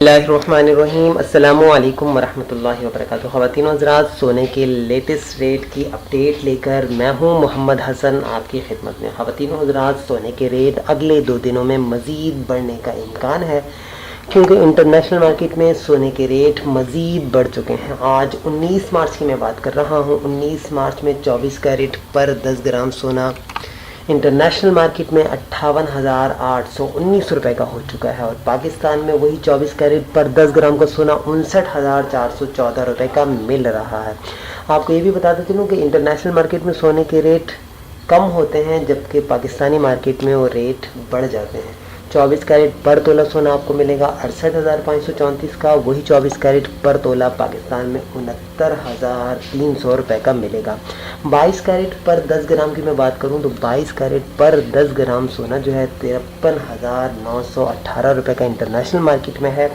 बिस्मिल्लाहिर्रहमानिर्रहीम अस्सलामुअलैकुम वरहमतुल्लाहि वबरकातुहू। ख़वातीन हज़रात, सोने के लेटेस्ट रेट की अपडेट लेकर मैं हूं मोहम्मद हसन आपकी खिदमत में। ख़वातीन हज़रात, सोने के रेट अगले 2 दिनों में मज़ीद बढ़ने का इम्कान है, क्योंकि इंटरनेशनल मार्केट में सोने के रेट मज़ीद बढ़ चुके हैं। आज 19 मार्च की मैं बात कर रहा हूं। 19 मार्च में 24 कैरेट पर 10 ग्राम सोना इंटरनेशनल मार्केट में 58,819 रुपये का हो चुका है, और पाकिस्तान में वही 24 कैरेट पर 10 ग्राम का सोना 59,414 रुपये का मिल रहा है। आपको ये भी बताते चलूँ कि इंटरनेशनल मार्केट में सोने के रेट कम होते हैं, जबकि पाकिस्तानी मार्केट में वो रेट बढ़ जाते हैं। 24 कैरेट पर तोला सोना आपको मिलेगा 68,534 का, वही 24 कैरेट पर तोला पाकिस्तान में 69,300 रुपये का मिलेगा। 22 कैरेट पर 10 ग्राम की मैं बात करूं तो 22 कैरेट पर 10 ग्राम सोना जो है 53,918 रुपये का इंटरनेशनल मार्केट में है।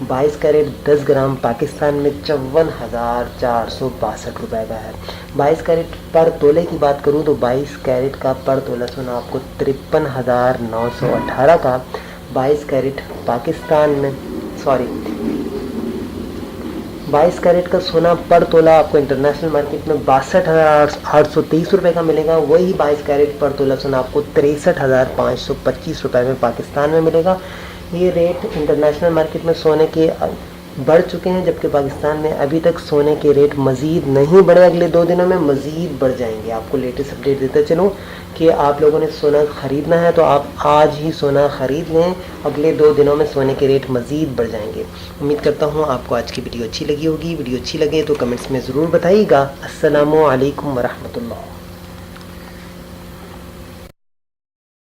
22 कैरेट 10 ग्राम पाकिस्तान में 54,462 रुपये का है। 22 कैरेट पर तोले की बात करूं तो 22 कैरेट का पर तोला सोना आपको 53,918 का 22 कैरेट पाकिस्तान में 22 कैरेट का सोना पर तोला आपको इंटरनेशनल मार्केट में 62,823 रुपये का मिलेगा। वही 22 कैरेट पर तोला सोना आपको 63,525 रुपये में पाकिस्तान में मिलेगा। ये रेट इंटरनेशनल मार्केट में सोने के बढ़ चुके हैं, जबकि पाकिस्तान में अभी तक सोने के रेट मज़ीद नहीं बढ़े। अगले 2 दिनों में मज़ीद बढ़ जाएंगे। आपको लेटेस्ट अपडेट देते चलूँ कि आप लोगों ने सोना ख़रीदना है तो आप आज ही सोना ख़रीद लें। अगले 2 दिनों में सोने के रेट मज़ीद बढ़ जाएंगे। उम्मीद करता हूँ आपको आज की वीडियो अच्छी लगी होगी। वीडियो अच्छी लगे तो कमेंट्स में ज़रूर बताइएगा। अस्सलामु अलैकुम वरहमतुल्लाह।